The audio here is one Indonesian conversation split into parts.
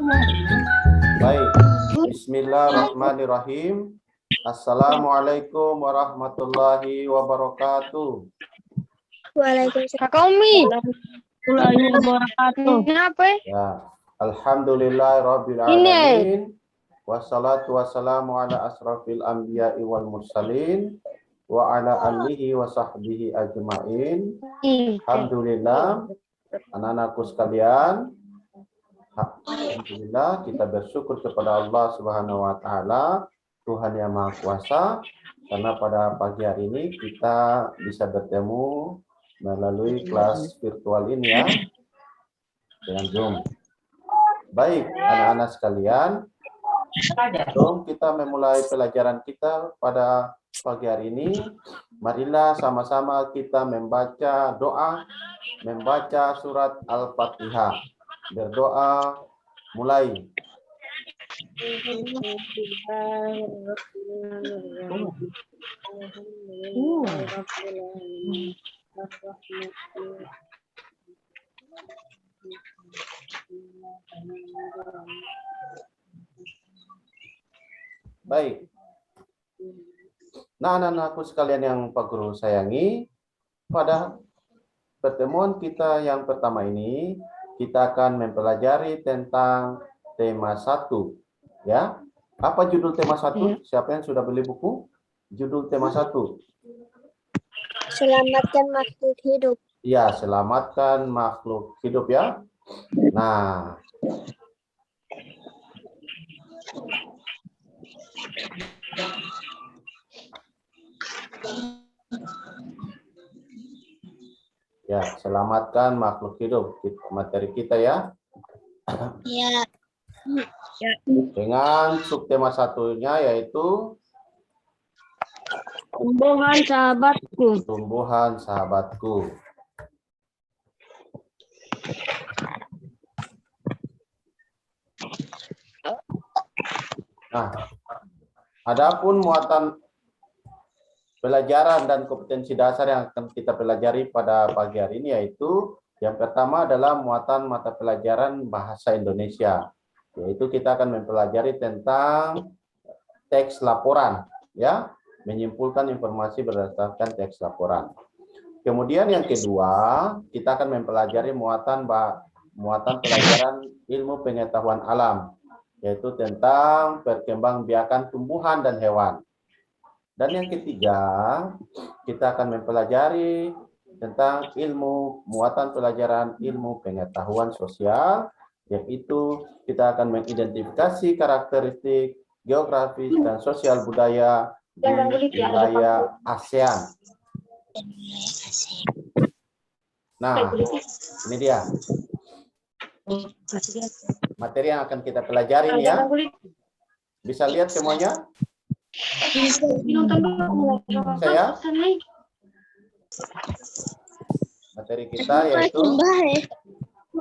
Baik. Bismillahirrahmanirrahim. Assalamualaikum warahmatullahi wabarakatuh. Waalaikumsalam. Kakak Umi. Kenapa? Ya. Alhamdulillahirabbil alamin. Wassalatu wassalamu ala asrafil anbiya'i wal mursalin wa ala alihi wa sahbihi ajma'in. Alhamdulillah, anak-anakku sekalian. Alhamdulillah, kita bersyukur kepada Allah Subhanahu wa taala, Tuhan yang Maha Kuasa, karena pada pagi hari ini kita bisa bertemu melalui kelas virtual ini ya, dengan Zoom. Baik, anak-anak sekalian, sebelum kita memulai pelajaran kita pada pagi hari ini, marilah sama-sama kita membaca doa, membaca surat Al-Fatihah. Berdoa, mulai. Baik. Nah, anak-anakku sekalian yang Pak Guru sayangi, pada pertemuan kita yang pertama ini, kita akan mempelajari tentang tema 1. Ya. Apa judul tema 1? Siapa yang sudah beli buku? Judul tema 1. Selamatkan makhluk hidup. Ya, selamatkan makhluk hidup ya. Nah. Ya, selamatkan makhluk hidup. Materi kita ya. Ya. Dengan subtema 1-nya yaitu Tumbuhan sahabatku. tumbuhan sahabatku. Nah, adapun muatan pelajaran dan kompetensi dasar yang akan kita pelajari pada pagi hari ini yaitu yang pertama adalah muatan mata pelajaran bahasa Indonesia, yaitu kita akan mempelajari tentang teks laporan, ya, menyimpulkan informasi berdasarkan teks laporan. Kemudian yang kedua, kita akan mempelajari muatan pelajaran ilmu pengetahuan alam, yaitu tentang perkembangbiakan tumbuhan dan hewan. Dan yang ketiga, kita akan mempelajari tentang muatan pelajaran ilmu pengetahuan sosial, yaitu kita akan mengidentifikasi karakteristik geografis dan sosial budaya di wilayah ASEAN. Nah, ini dia materi yang akan kita pelajari ya. Bisa lihat semuanya? Saya materi kita yaitu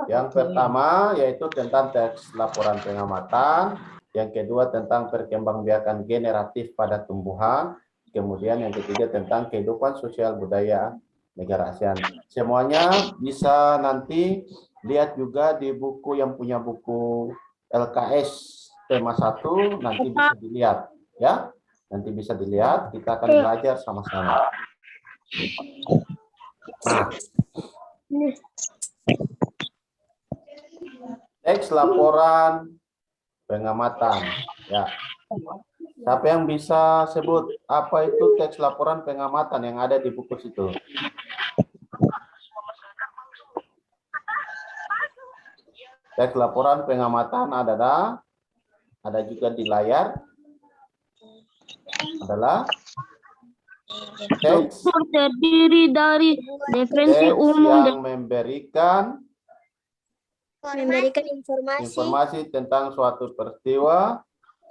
yang pertama yaitu tentang teks laporan pengamatan, yang kedua tentang perkembangbiakan generatif pada tumbuhan, kemudian yang ketiga tentang kehidupan sosial budaya negara ASEAN. Semuanya bisa nanti lihat juga di buku yang punya buku LKS tema 1, nanti bisa dilihat ya. Nanti bisa dilihat, kita akan belajar sama-sama. Nah, teks laporan pengamatan. Ya. Siapa yang bisa sebut apa itu teks laporan pengamatan yang ada di buku situ? Teks laporan pengamatan ada juga di layar. Adalah teks terdiri dari definisi umum yang memberikan informasi tentang suatu peristiwa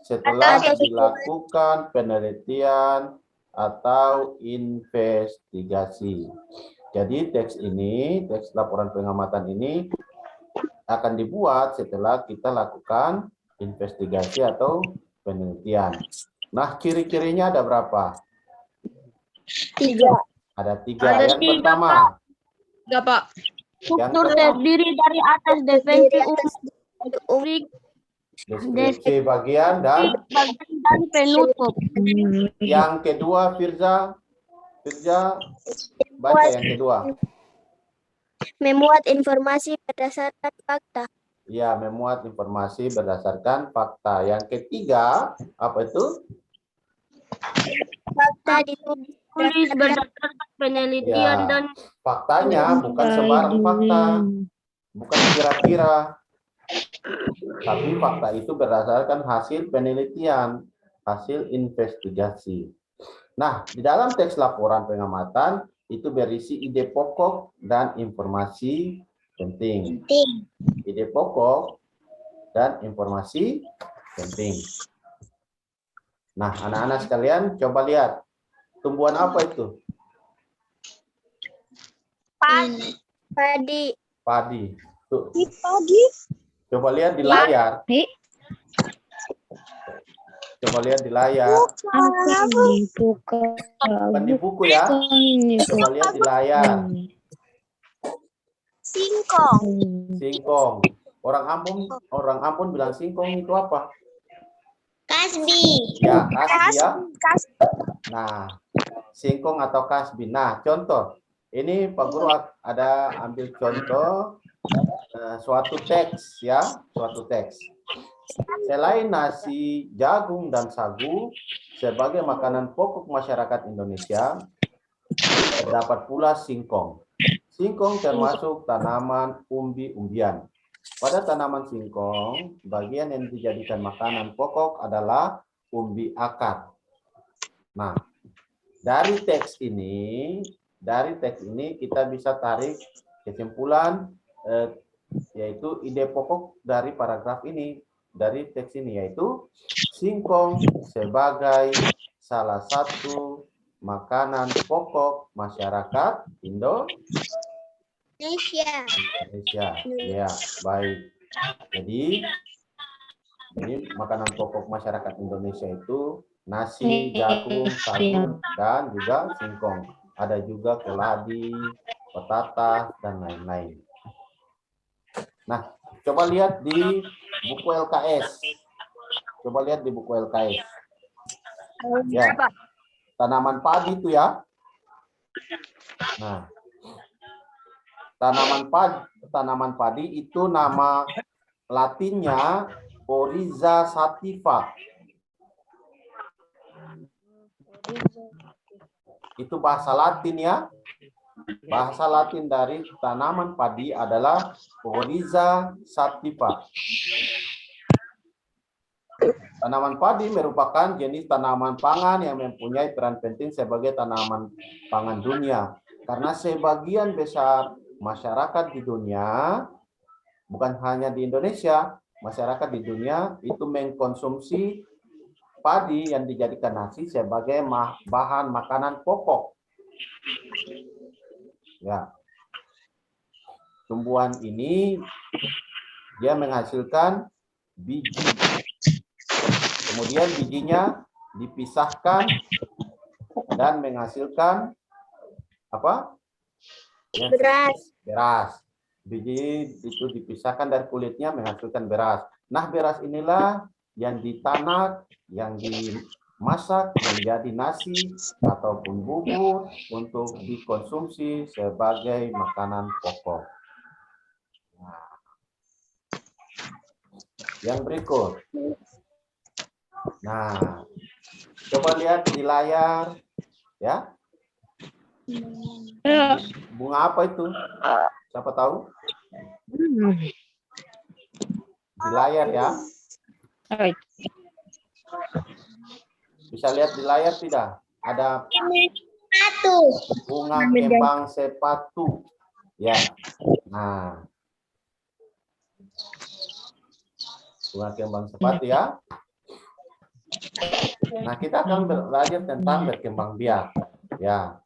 setelah dilakukan penelitian atau investigasi. Jadi teks laporan pengamatan ini akan dibuat setelah kita lakukan investigasi atau penelitian. Nah, ciri-cirinya ada berapa? 3. Ada 3. Yang pertama. 3, Pak. Struktur terdiri dari atas definisi umum Deskripsi bagian dan bagian dan penutup. yang kedua, Firza baca yang kedua. Memuat informasi berdasarkan fakta. Ya, memuat informasi berdasarkan fakta. Yang ketiga, apa itu? Fakta ditulis Tulis berdasarkan penelitian Ya, dan faktanya bukan sembarang fakta, bukan kira-kira, tapi fakta itu berdasarkan hasil penelitian, hasil investigasi. Nah, di dalam teks laporan pengamatan itu berisi ide pokok dan informasi penting. Ide pokok dan informasi penting. Nah, anak-anak sekalian, coba lihat. Tumbuhan apa itu? Padi. Padi. Tuh, Padi. coba lihat di layar. Coba lihat di layar. Bukan di buku ya. Coba lihat di layar. Singkong. Singkong. Orang Ambon bilang singkong itu apa? Kasbi. Ya, kasbi ya. Nah, singkong atau kasbi. Nah, contoh. Ini Pak Guru ada ambil contoh suatu teks ya, suatu teks. Selain nasi, jagung, dan sagu sebagai makanan pokok masyarakat Indonesia, terdapat pula singkong. Singkong termasuk tanaman umbi-umbian. Pada tanaman singkong, bagian yang dijadikan makanan pokok adalah umbi akar. Nah, dari teks ini kita bisa tarik kesimpulan yaitu ide pokok dari paragraf ini, dari teks ini, yaitu singkong sebagai salah satu makanan pokok masyarakat Indonesia. Ya, baik. Jadi ini makanan pokok masyarakat Indonesia itu nasi, jagung, sagu, dan juga singkong. Ada juga keladi, petatas, dan lain-lain. Nah, coba lihat di buku LKS. Coba lihat di buku LKS. Ya, tanaman padi itu ya. Nah, tanaman padi itu nama latinnya Oryza sativa. Itu bahasa Latin ya. Bahasa Latin dari tanaman padi adalah Oryza sativa. Tanaman padi merupakan jenis tanaman pangan yang mempunyai peran penting sebagai tanaman pangan dunia. Karena sebagian besar masyarakat di dunia, bukan hanya di Indonesia, masyarakat di dunia itu mengkonsumsi padi yang dijadikan nasi sebagai bahan makanan pokok. Ya. Tumbuhan ini dia menghasilkan biji. Kemudian bijinya dipisahkan dan menghasilkan apa? Ya, beras. Biji itu dipisahkan dari kulitnya menghasilkan beras. Nah, beras inilah yang ditanak, yang dimasak menjadi nasi ataupun bubur untuk dikonsumsi sebagai makanan pokok. Nah, yang berikut. Nah, coba lihat di layar, ya. Bunga apa itu? Siapa tahu? Di layar ya. Bisa lihat di layar tidak? Ada bunga kembang sepatu. Ya. Nah. Bunga kembang sepatu ya. Nah, kita akan belajar tentang berkembang biak. Ya.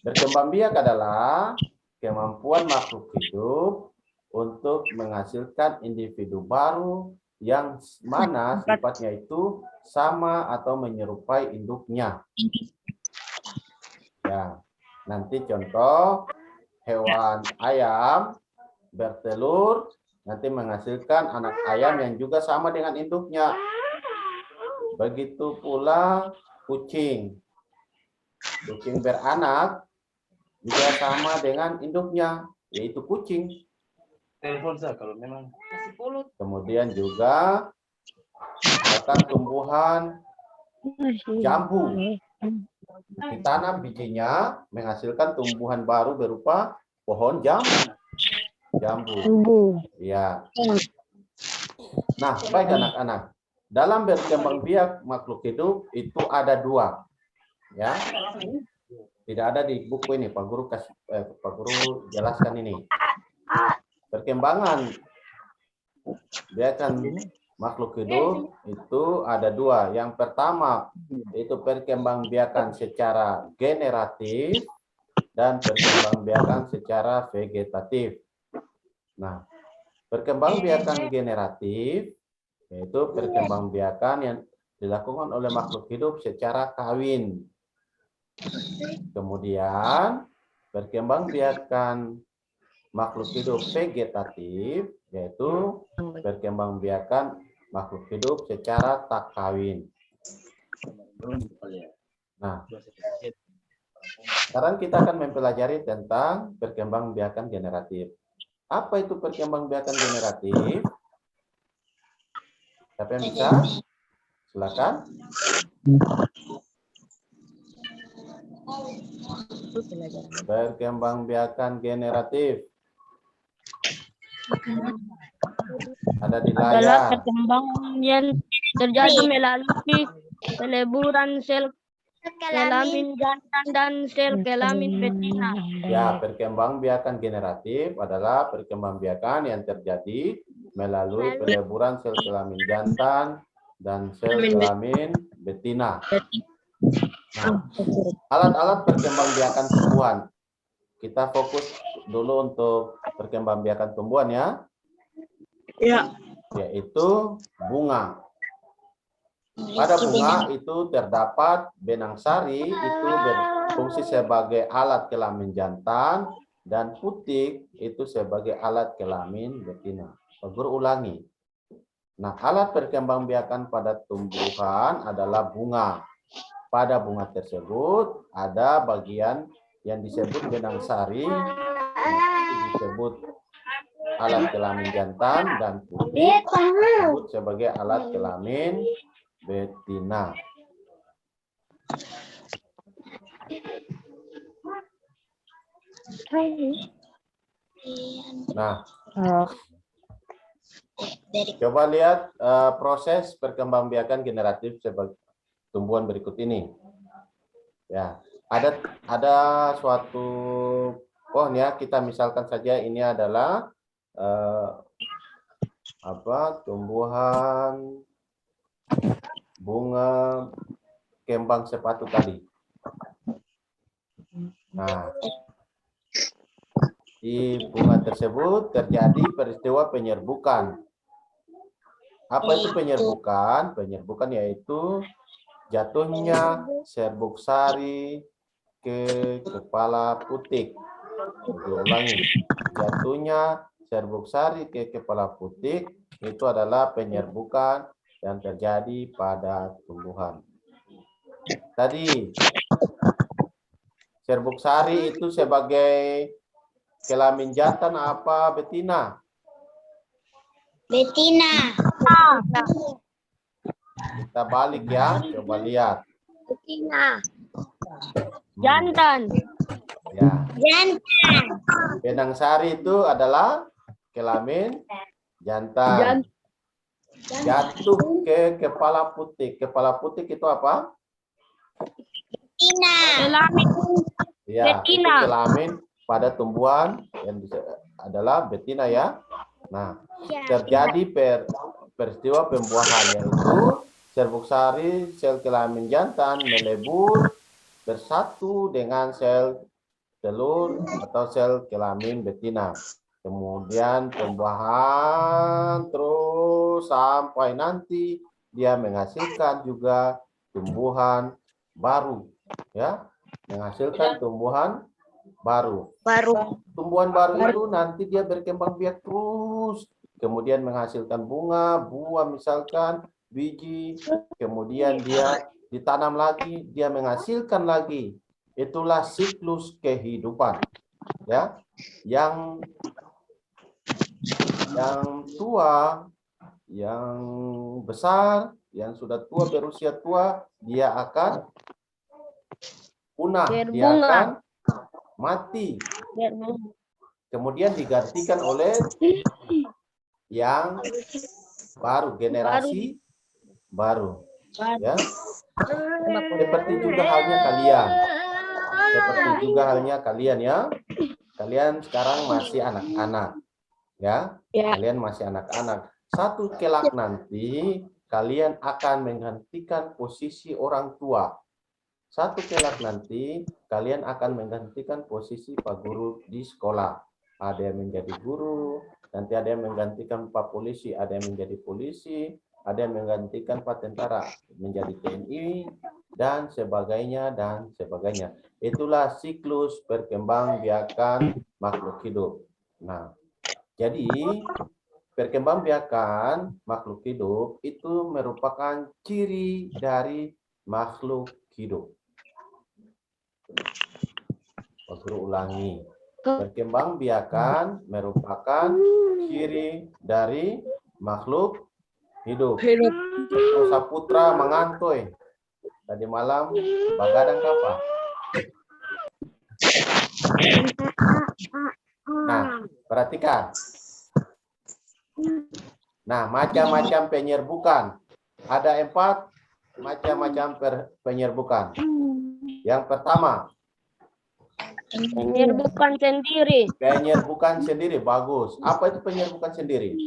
Berkembang biak adalah kemampuan makhluk hidup untuk menghasilkan individu baru yang mana sifatnya itu sama atau menyerupai induknya. Ya, nanti contoh hewan ayam bertelur nanti menghasilkan anak ayam yang juga sama dengan induknya. Begitu pula kucing. Kucing beranak juga sama dengan induknya, yaitu kucing. Telepon saya kalau memang. Kemudian juga akan tumbuhan jambu. Ditanam bijinya menghasilkan tumbuhan baru berupa pohon jambu. Ya. Nah, baik anak-anak. Dalam berkembang biak makhluk hidup itu ada dua. Ya. Tidak ada di buku ini, Pak Guru jelaskan ini. Perkembangan biakan makhluk hidup itu ada dua. Yang pertama itu perkembangbiakan secara generatif dan perkembangbiakan secara vegetatif. Nah, perkembangbiakan generatif yaitu perkembangbiakan yang dilakukan oleh makhluk hidup secara kawin. Kemudian perkembangbiakan makhluk hidup vegetatif yaitu perkembangbiakan makhluk hidup secara tak kawin. Nah, sekarang kita akan mempelajari tentang perkembangbiakan generatif. Apa itu perkembangbiakan generatif? Siapa yang bisa? Silakan. Perkembangbiakan generatif. Ada di adalah layar. perkembangan yang terjadi melalui peleburan sel kelamin jantan dan sel kelamin betina. Ya, perkembangbiakan generatif adalah perkembangbiakan yang terjadi melalui peleburan sel kelamin jantan dan sel kelamin betina. Nah, alat-alat perkembangbiakan tumbuhan. Kita fokus dulu untuk perkembangbiakan tumbuhan ya. Ya. Yaitu bunga. Pada bunga itu terdapat benang sari, itu berfungsi sebagai alat kelamin jantan, dan putik itu sebagai alat kelamin betina. Guru ulangi. Nah, alat perkembangbiakan pada tumbuhan adalah bunga. Pada bunga tersebut ada bagian yang disebut benang sari, disebut alat kelamin jantan, dan putik disebut sebagai alat kelamin betina. Nah, coba lihat proses perkembangbiakan generatif sebagai tumbuhan berikut ini. Ya, ada suatu pohon ya, kita misalkan saja ini adalah tumbuhan bunga kembang sepatu tadi. Nah, di bunga tersebut terjadi peristiwa penyerbukan. Apa itu penyerbukan? Penyerbukan yaitu jatuhnya serbuk sari ke kepala putik. Ulangi, jatuhnya serbuk sari ke kepala putik itu adalah penyerbukan yang terjadi pada tumbuhan. Tadi serbuk sari itu sebagai kelamin jantan apa betina? Betina. Kita balik ya, coba lihat. Betina. Jantan. Ya. Jantan. Benang sari itu adalah kelamin jantan. Jatuh ke kepala putik. Kepala putik itu apa? Betina. Kelamin Ya, itu betina. kelamin pada tumbuhan yang adalah betina ya. Nah, terjadi peristiwa pembuahan yaitu serbuk sari sel kelamin jantan melebur bersatu dengan sel telur atau sel kelamin betina. Kemudian pembuahan terus sampai nanti dia menghasilkan juga tumbuhan baru, ya, menghasilkan tumbuhan baru. Tumbuhan baru itu nanti dia berkembang biak terus kemudian menghasilkan bunga, buah misalkan, biji, kemudian dia ditanam lagi, dia menghasilkan lagi. Itulah siklus kehidupan. Ya, yang tua, yang besar, yang sudah tua, berusia tua, dia akan punah, dia Berbunga. akan mati. Kemudian digantikan oleh yang baru, generasi baru. Ya, seperti juga halnya kalian. Seperti juga halnya kalian ya. Kalian sekarang masih anak-anak. Ya, kalian masih anak-anak. Satu kelak nanti kalian akan menggantikan posisi orang tua. Satu kelak nanti kalian akan menggantikan posisi Pak Guru di sekolah. Ada yang menjadi guru, nanti ada yang menggantikan Pak Polisi, ada yang menjadi polisi, ada yang menggantikan Pak Tentara menjadi TNI, dan sebagainya, dan sebagainya. Itulah siklus perkembangbiakan makhluk hidup. Nah, jadi perkembangbiakan makhluk hidup itu merupakan ciri dari makhluk hidup. Pak Guru ulangi. Perkembangbiakan merupakan ciri dari makhluk hidup. Oh, Saputra mengantoi. Tadi malam bagadang kapal. Nah, perhatikan. Nah, macam-macam penyerbukan. Ada 4 macam-macam penyerbukan. Yang pertama, Penyerbukan sendiri. penyerbukan sendiri. Bagus. Apa itu penyerbukan sendiri?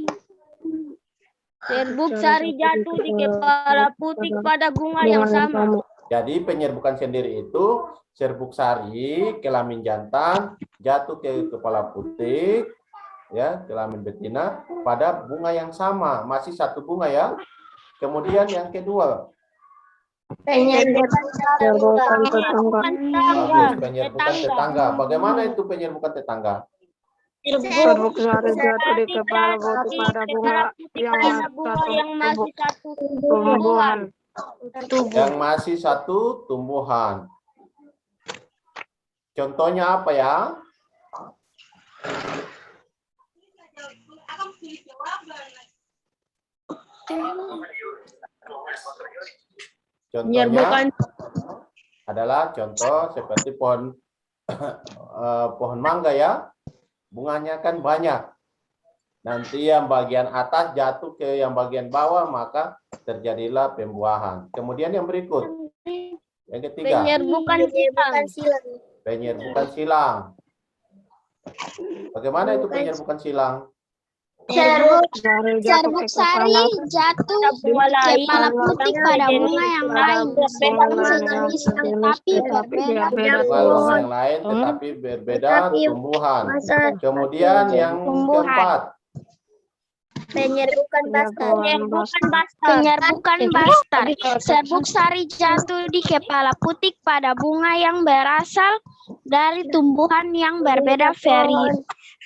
Serbuk sari jatuh di kepala putih pada bunga yang sama. Jadi penyerbukan sendiri itu serbuk sari, kelamin jantan, jatuh ke kepala putih, ya, kelamin betina pada bunga yang sama, masih satu bunga ya. Kemudian yang kedua, Penyerbukan Penyerbukan bagus, penyerbukan tetangga. Bagaimana itu penyerbukan tetangga? serbuk sari jatuh di kepala putih pada bunga yang masih satu tumbuhan. Yang masih satu tumbuhan. Contohnya apa ya? Contohnya adalah contoh seperti pohon pohon mangga ya, bunganya kan banyak. Nanti yang bagian atas jatuh ke yang bagian bawah, maka terjadilah pembuahan. Kemudian yang berikut, yang ketiga, Penyerbukan silang. penyerbukan silang. Bagaimana itu penyerbukan silang? serbuk sari jatuh di kepala putih pada bunga yang lain. Sejenis tapi berbeda Bunga yang lain tetapi berbeda tumbuhan. Kemudian yang keempat, Penyerbukan bastar. Serbuk sari jatuh di kepala putih pada bunga yang berasal dari tumbuhan yang berbeda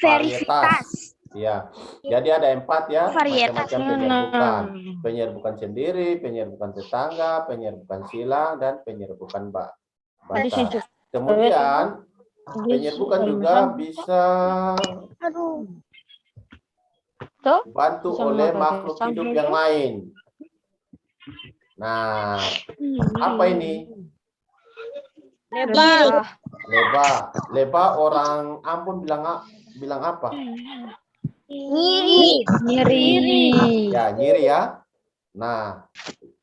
varietas. ya. Jadi ada 4 ya, Varietas. macam-macam penyerbukan. Penyerbukan sendiri, penyerbukan tetangga, penyerbukan silang, dan penyerbukan bastar. Kemudian penyerbukan juga bisa dibantu oleh makhluk hidup yang lain. Nah, apa ini? Lebah orang Ambon bilang apa? Nyiri. Ya, nyiri ya. Nah,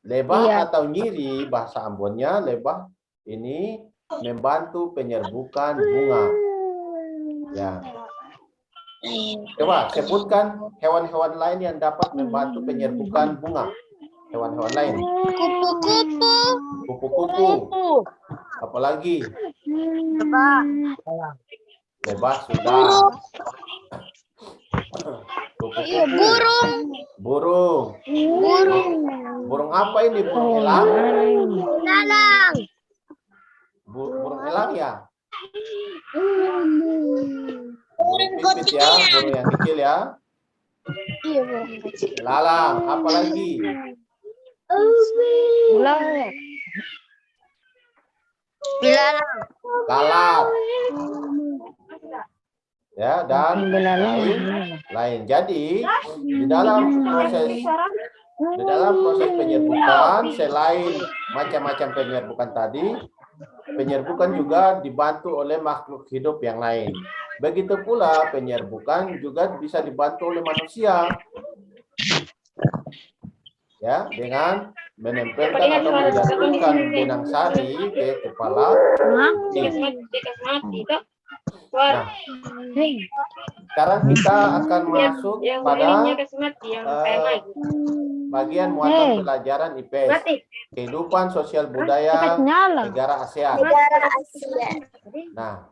lebah atau nyiri bahasa Ambonnya, lebah ini membantu penyerbukan bunga. Ya. Coba sebutkan hewan-hewan lain yang dapat membantu penyerbukan bunga. Hewan-hewan lain. Kupu-kupu. Kupu-kupu. Apalagi? Lebah sudah. Burung. Burung apa ini? Burung elang? Lalang. Burung elang ya? Burung Pipit ya, burung yang kecil ya. Iya, Bu. Lalang, apa lagi? Ulang. Bilalang. Lalat. Ya, dan Belalang. lain. Jadi, di dalam proses penyerbukan, selain macam-macam penyerbukan tadi, penyerbukan juga dibantu oleh makhluk hidup yang lain. Begitu pula penyerbukan juga bisa dibantu oleh manusia. Ya, dengan menempelkan atau menjatuhkan benang sari ke kepala. Nah, sekarang kita akan masuk pada bagian muatan pelajaran IPS, kehidupan sosial budaya negara ASEAN. Nah,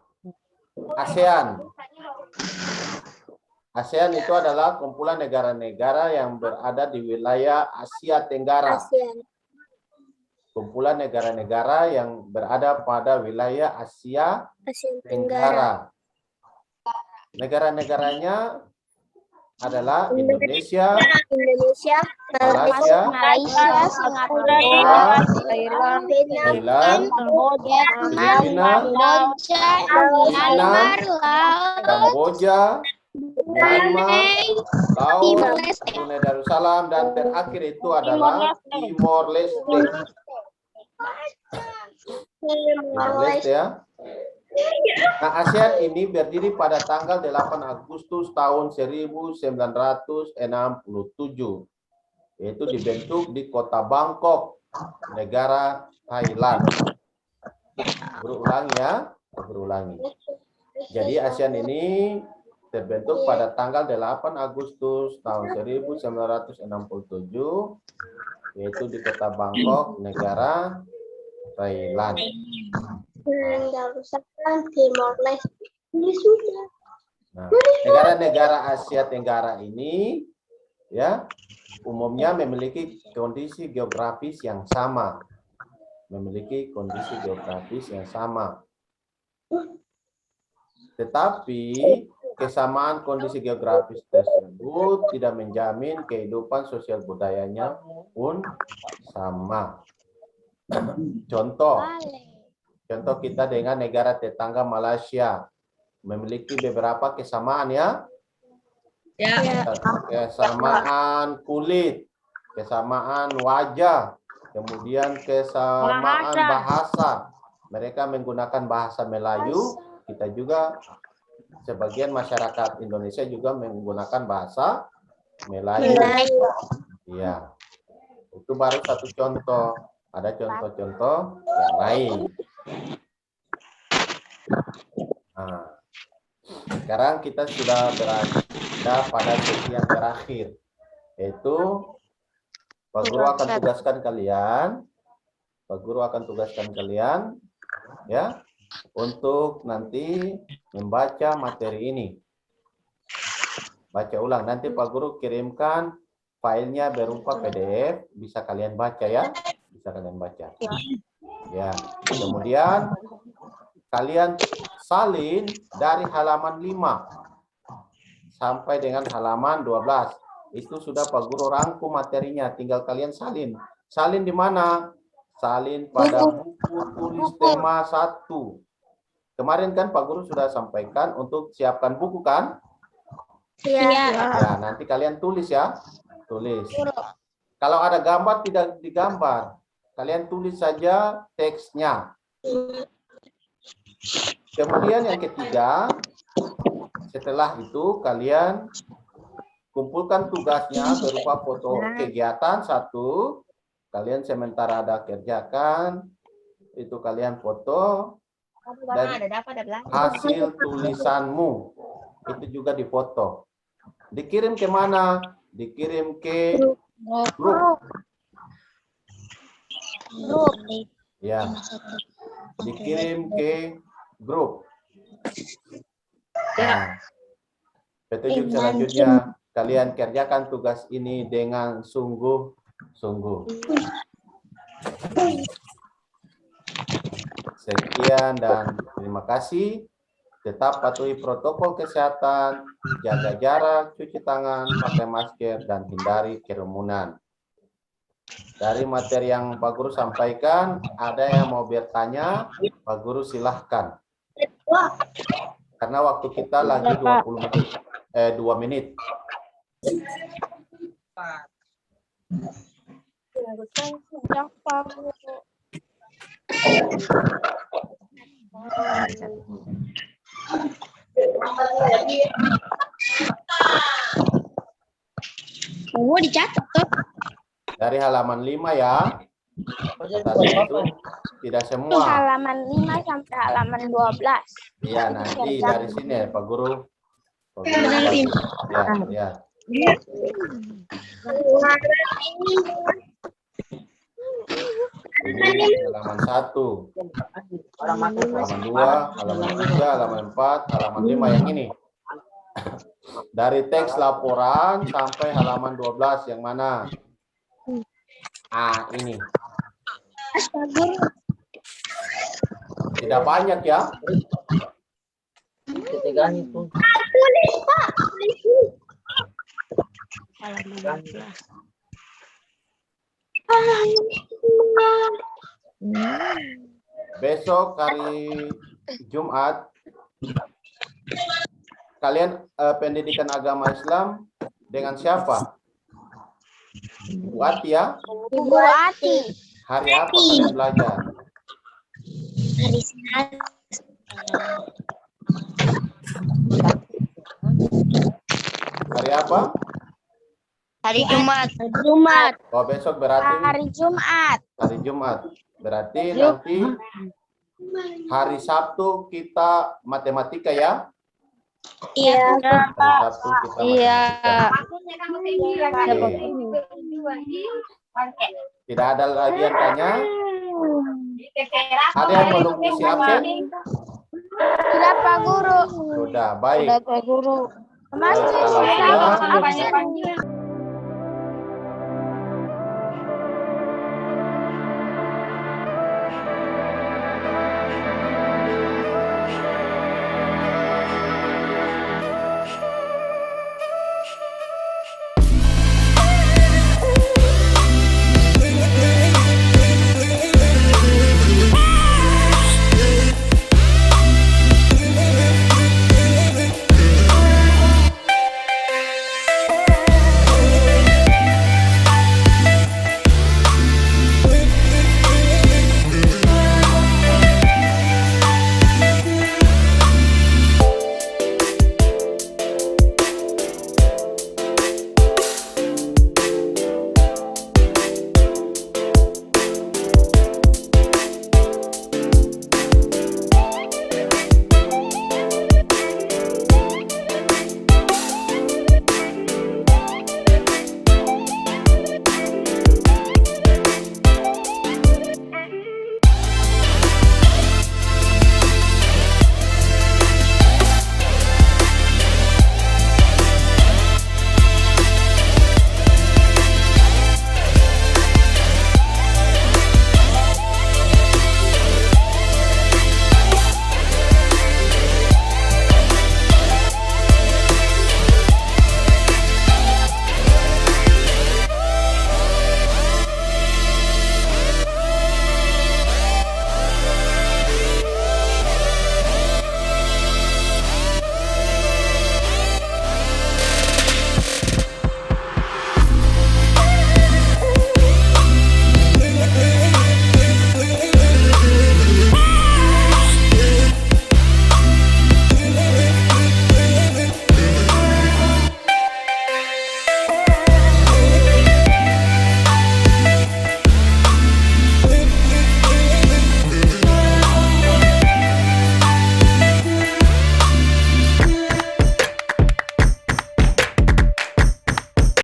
ASEAN itu adalah kumpulan negara-negara yang berada di wilayah Asia Tenggara. Kumpulan negara-negara yang berada pada wilayah Asia Tenggara. Negara-negaranya adalah Indonesia, Malaysia, Singapura, Thailand. Thailand, Filipina, Myanmar, Laos, Kamboja, Myanmar, Laos, Timor Leste. Brunei Darussalam, dan terakhir itu adalah Timor Leste. Timor Leste ya. Nah, ASEAN ini berdiri pada tanggal 8 Agustus tahun 1967, yaitu dibentuk di kota Bangkok, negara Thailand. Berulangi. Jadi ASEAN ini terbentuk pada tanggal 8 Agustus tahun 1967, yaitu di kota Bangkok, negara Thailand. Nah, negara-negara Asia Tenggara ini ya umumnya memiliki kondisi geografis yang sama. Tetapi kesamaan kondisi geografis tersebut tidak menjamin kehidupan sosial budayanya pun sama. Contoh kita dengan negara tetangga Malaysia memiliki beberapa kesamaan ya. Kesamaan kulit, kesamaan wajah, kemudian kesamaan bahasa. Mereka menggunakan bahasa Melayu, kita juga sebagian masyarakat Indonesia juga menggunakan bahasa Melayu. Iya. Itu baru satu contoh. Ada contoh-contoh yang lain. Nah, sekarang kita sudah berada pada sesi yang terakhir, yaitu Pak Guru akan tugaskan kalian, ya, untuk nanti membaca materi ini. Baca ulang. Nanti Pak Guru kirimkan filenya berupa PDF, bisa kalian baca ya. Ya. Kemudian kalian salin dari halaman 5 sampai dengan halaman 12. Itu sudah Pak Guru rangkum materinya, tinggal kalian salin. Salin di mana? Salin pada buku tulis tema 1. Kemarin kan Pak Guru sudah sampaikan untuk siapkan buku kan? Iya. Ya, nanti kalian tulis ya. Tulis. Kalau ada gambar tidak digambar. Kalian tulis saja teksnya. Kemudian yang ketiga, setelah itu kalian kumpulkan tugasnya berupa foto kegiatan 1. Kalian sementara ada kerjakan, itu kalian foto. Dan hasil tulisanmu itu juga difoto. Dikirim ke mana? Dikirim ke grup. Ya. Dikirim ke grup. Nah, petunjuk selanjutnya, kalian kerjakan tugas ini dengan sungguh-sungguh. Sekian dan terima kasih. Tetap patuhi protokol kesehatan, jaga jarak, cuci tangan, pakai masker, dan hindari kerumunan. Dari materi yang Pak Guru sampaikan, ada yang mau bertanya, Pak Guru silahkan. Karena waktu kita lagi 2 menit. Dicatat tuh. Dari halaman 5 ya. Tadi itu tidak semua. Halaman 5 sampai halaman 12. Iya, nanti dari sini ya Pak Guru. Pak Guru ya. Ini halaman 1, halaman 2, halaman 3, halaman 4, halaman 5 yang ini. Dari teks laporan sampai halaman 12 yang mana? Ini. Tidak banyak ya. Besok hari Jumat kalian pendidikan agama Islam dengan siapa? Bu Ati ya? Ibu Ati. Hari apa kalian belajar? Hari Senin. Hari apa? Hari Jumat. Jumat. Oh, besok berarti Hari Jumat. hari Jumat. Berarti nanti hari Sabtu kita matematika ya? Iya. Hari Sabtu kita matematika. Oke. Tidak ada lagi yang tanya? Ada yang belum isi absen? Sudah Pak Guru. Sudah, baik. Pak Guru. Masih Kalau sudah, absen.